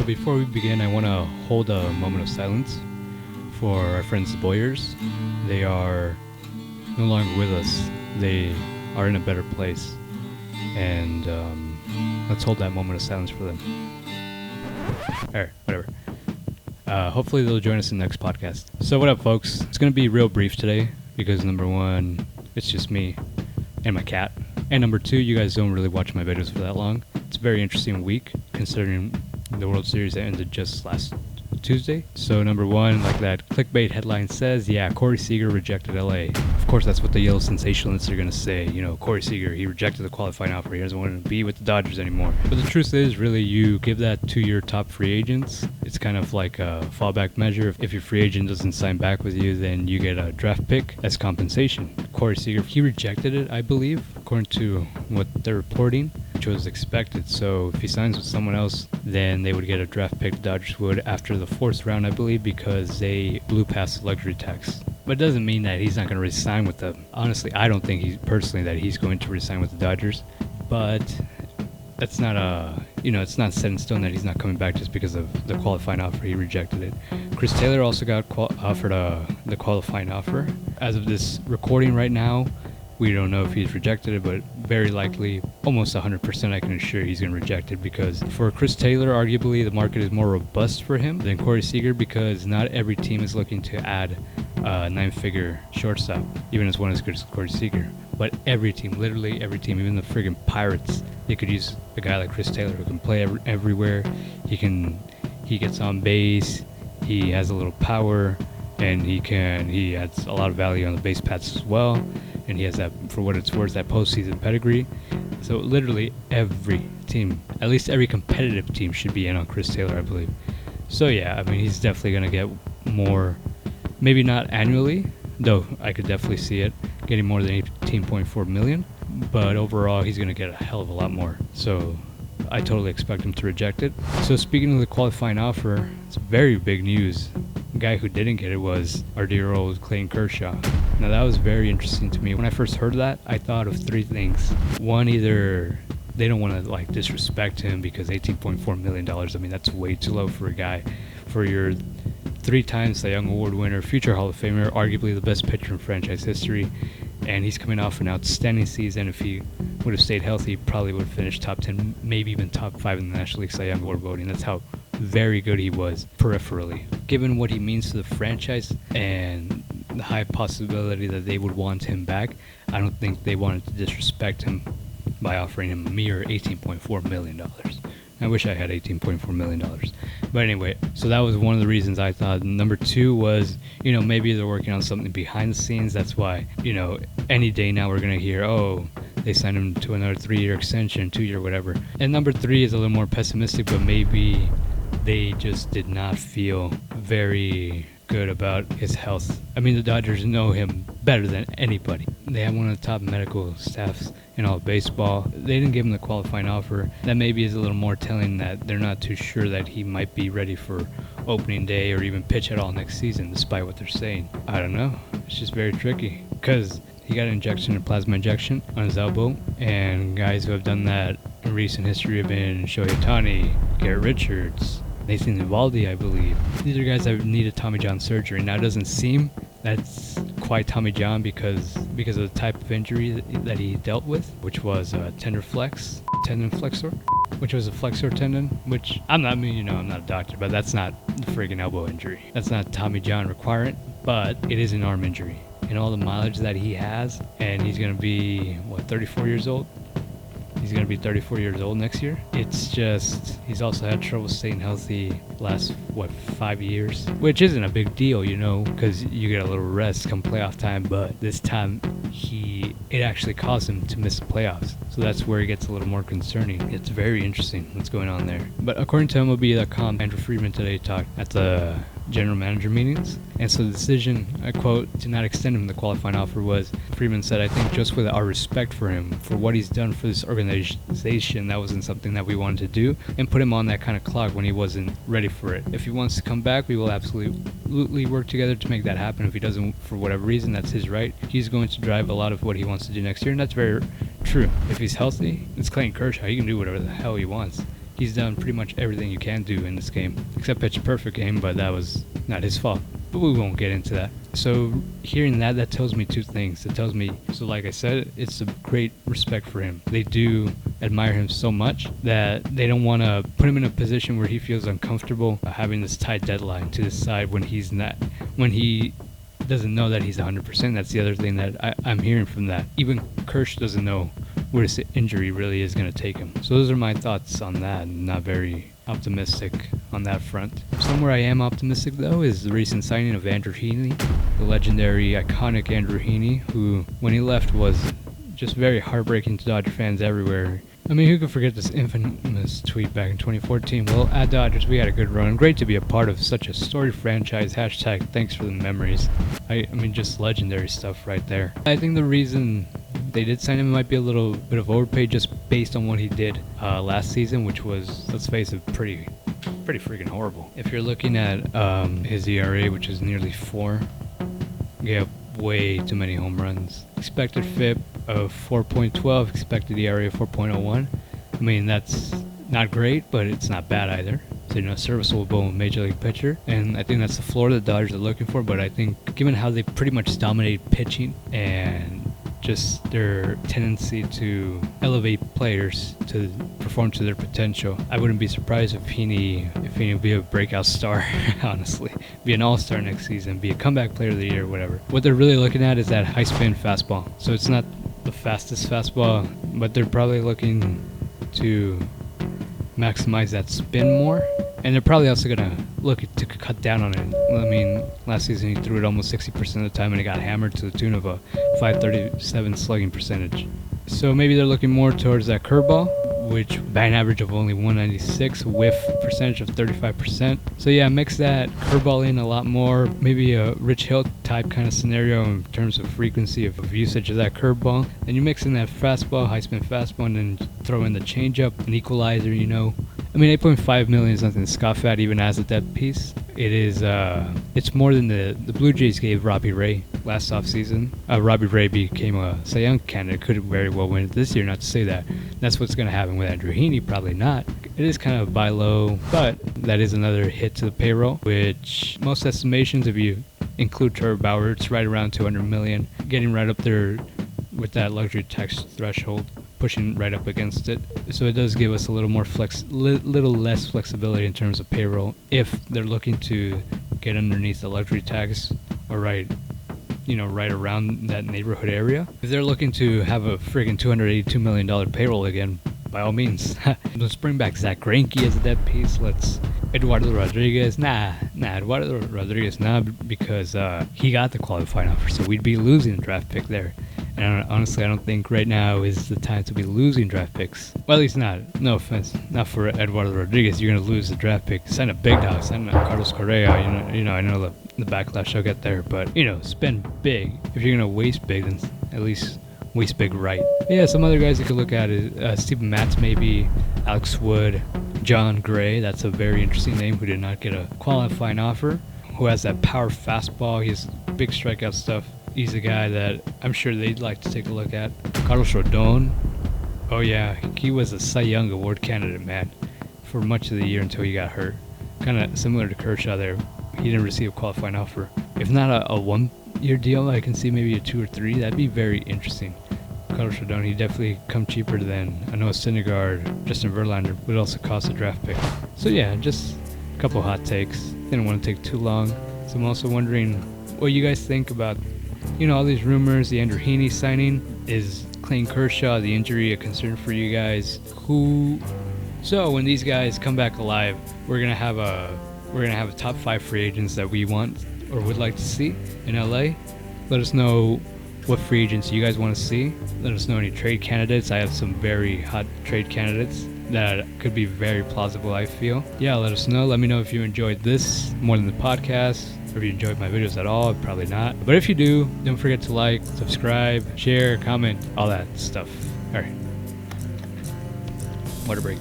before we begin, I want to hold a moment of silence for our friends the Boyers. They are no longer with us. They are in a better place. And let's hold that moment of silence for them. Alright, whatever. Hopefully they'll join us in the next podcast. So what up, folks? It's going to be real brief today because number one, it's just me and my cat. And number two, you guys don't really watch my videos for that long. It's a very interesting week considering the World Series that ended just last Tuesday. So number one, like that clickbait headline says, yeah, Corey Seager rejected LA. Of course, that's what the yellow sensationalists are going to say. You know, Corey Seager, he rejected the qualifying offer. He doesn't want to be with the Dodgers anymore. But the truth is, really, you give that to your top free agents. It's kind of like a fallback measure. If your free agent doesn't sign back with you, then you get a draft pick as compensation. Corey Seager, he rejected it, I believe, according to what they're reporting, which was expected. So if he signs with someone else, then they would get a draft pick. The Dodgers would after the fourth round, I believe, because they blew past the luxury tax. But it doesn't mean that he's not going to resign with them. Honestly, I don't think he's going to resign with the Dodgers. But that's not it's not set in stone that he's not coming back just because of the qualifying offer. He rejected it. Chris Taylor also got offered the qualifying offer. As of this recording right now, we don't know if he's rejected it, but very likely, almost 100% I can assure he's going to reject it, because for Chris Taylor, arguably the market is more robust for him than Corey Seager, because not every team is looking to add a 9-figure shortstop, even as one as good as Corey Seager. But every team, literally every team, even the friggin' Pirates, they could use a guy like Chris Taylor who can play everywhere. He gets on base, he has a little power, and he adds a lot of value on the base paths as well. And he has that, for what it's worth, that postseason pedigree. So literally every team, at least every competitive team, should be in on Chris Taylor, I believe. So yeah, I mean, he's definitely going to get more, maybe not annually, though I could definitely see it getting more than $18.4 million. But overall, he's going to get a hell of a lot more. So I totally expect him to reject it. So speaking of the qualifying offer, it's very big news. The guy who didn't get it was our dear old Clayton Kershaw. Now that was very interesting to me. When I first heard that, I thought of three things. One, either they don't want to disrespect him because $18.4 million, I mean, that's way too low for a guy. For your 3-time Cy Young Award winner, future Hall of Famer, arguably the best pitcher in franchise history, and he's coming off an outstanding season. If he would have stayed healthy, he probably would have finished top 10, maybe even top 5 in the National League Cy Young Award voting. That's how very good he was peripherally. Given what he means to the franchise and the high possibility that they would want him back, I don't think they wanted to disrespect him by offering him a mere $18.4 million. I wish I had $18.4 million. But anyway, so that was one of the reasons I thought. Number two was, maybe they're working on something behind the scenes. That's why, any day now we're going to hear, oh, they signed him to another 3-year extension, 2-year, whatever. And number three is a little more pessimistic, but maybe they just did not feel very good about his health. I mean, the Dodgers know him better than anybody. They have one of the top medical staffs in all of baseball. They didn't give him the qualifying offer. That maybe is a little more telling that they're not too sure that he might be ready for opening day or even pitch at all next season, despite what they're saying. I don't know. It's just very tricky because he got an injection, a plasma injection on his elbow, and guys who have done that in recent history have been Shohei Ohtani, Garrett Richards, Nathan Eovaldi, I believe. These are guys that needed Tommy John surgery. Now it doesn't seem that's quite Tommy John because of the type of injury that he dealt with, which was a tendon flexor, which was a flexor tendon, which I'm not a doctor, but that's not the friggin' elbow injury. That's not Tommy John requirement, but it is an arm injury. And all the mileage that he has, and he's going to be, 34 years old? He's going to be 34 years old next year. It's just, he's also had trouble staying healthy last, 5 years? Which isn't a big deal, because you get a little rest come playoff time, but this time it actually caused him to miss the playoffs. So that's where it gets a little more concerning. It's very interesting what's going on there. But according to MLB.com, Andrew Friedman today talked at the general manager meetings, and so the decision, I quote, to not extend him the qualifying offer was, Friedman said, I think just with our respect for him, for what he's done for this organization, that wasn't something that we wanted to do, and put him on that kind of clock when he wasn't ready for it. If he wants to come back, we will absolutely work together to make that happen. If he doesn't, for whatever reason, that's his right. He's going to drive a lot of what he wants to do next year, and that's very true. If he's healthy, it's Clayton Kershaw. He can do whatever the hell he wants. He's done pretty much everything you can do in this game, except pitch a perfect game, but that was not his fault. But we won't get into that. So hearing that tells me two things. It tells me, so like I said, it's a great respect for him. They do admire him so much that they don't want to put him in a position where he feels uncomfortable having this tight deadline to decide when he doesn't know that he's 100%. That's the other thing that I'm hearing from that. Even Kershaw doesn't know where this injury really is going to take him. So those are my thoughts on that. I'm not very optimistic on that front. Somewhere I am optimistic though is the recent signing of Andrew Heaney, the legendary, iconic Andrew Heaney, who when he left was just very heartbreaking to Dodger fans everywhere. I mean, who could forget this infamous tweet back in 2014? Well, at Dodgers, we had a good run. Great to be a part of such a storied franchise. Hashtag thanks for the memories. I mean, just legendary stuff right there. I think the reason they did sign him might be a little bit of overpay just based on what he did last season, which was, let's face it, pretty freaking horrible. If you're looking at his ERA, which is nearly 4, you have way too many home runs. Expected FIP of 4.12, expected ERA of 4.01. I mean, that's not great, but it's not bad either. So, serviceable major league pitcher. And I think that's the floor the Dodgers are looking for. But I think given how they pretty much dominate pitching and just their tendency to elevate players to perform to their potential, I wouldn't be surprised if Heaney would be a breakout star, honestly. Be an all-star next season, be a comeback player of the year, whatever. What they're really looking at is that high-spin fastball. So it's not the fastest fastball, but they're probably looking to maximize that spin more. And they're probably also going to look to cut down on it. I mean, last season he threw it almost 60% of the time and it got hammered to the tune of a 537 slugging percentage. So maybe they're looking more towards that curveball, which batting average of only 196, whiff percentage of 35%. So yeah, mix that curveball in a lot more, maybe a Rich Hill type kind of scenario in terms of frequency of usage of that curveball. Then you mix in that fastball, high spin fastball, and then throw in the changeup, an equalizer, I mean, 8.5 million is nothing to scoff at, even as a depth piece. It is, it's more than the Blue Jays gave Robbie Ray last offseason. Robbie Ray became a Cy Young candidate, could very well win it this year, not to say that. That's what's going to happen with Andrew Heaney, probably not. It is kind of buy low, but that is another hit to the payroll, which most estimations, if you include Trevor Bauer, it's right around 200 million, getting right up there with that luxury tax threshold, pushing right up against it. So it does give us a little more little less flexibility in terms of payroll if they're looking to get underneath the luxury tax or right around that neighborhood area. If they're looking to have a friggin' $282 million payroll again, by all means. Let's bring back Zach Greinke as a dead piece. Eduardo Rodriguez. Eduardo Rodriguez, because he got the qualifying offer, so we'd be losing the draft pick there. And honestly, I don't think right now is the time to be losing draft picks. Well, at least not. No offense. Not for Eduardo Rodriguez. You're going to lose the draft pick. Sign a big dog. Sign a Carlos Correa. I know the backlash I'll get there. But, spend big. If you're going to waste big, then at least waste big right. Yeah, some other guys you could look at is Steven Matz, maybe, Alex Wood, John Gray. That's a very interesting name who did not get a qualifying offer. Who has that power fastball. He has big strikeout stuff. He's a guy that I'm sure they'd like to take a look at. Carlos Rodon. Oh yeah, he was a Cy Young Award candidate, man, for much of the year until he got hurt. Kind of similar to Kershaw there. He didn't receive a qualifying offer. If not a 1-year deal, I can see maybe a 2 or 3. That'd be very interesting. Carlos Rodon, he'd definitely come cheaper than I know Syndergaard, Justin Verlander would also cost a draft pick. So yeah, just a couple hot takes. Didn't want to take too long. So I'm also wondering what you guys think about all these rumors, the Andrew Heaney signing. Is Clayton Kershaw, the injury, a concern for you guys? So when these guys come back alive, we're gonna have a top 5 free agents that we want or would like to see in LA. Let us know what free agents you guys want to see. Let us know any trade candidates. I have some very hot trade candidates that could be very plausible, I feel. Yeah, let us know. Let me know if you enjoyed this more than the podcast. If you enjoyed my videos at all, probably not. But if you do, don't forget to like, subscribe, share, comment, all that stuff. All right. Water break.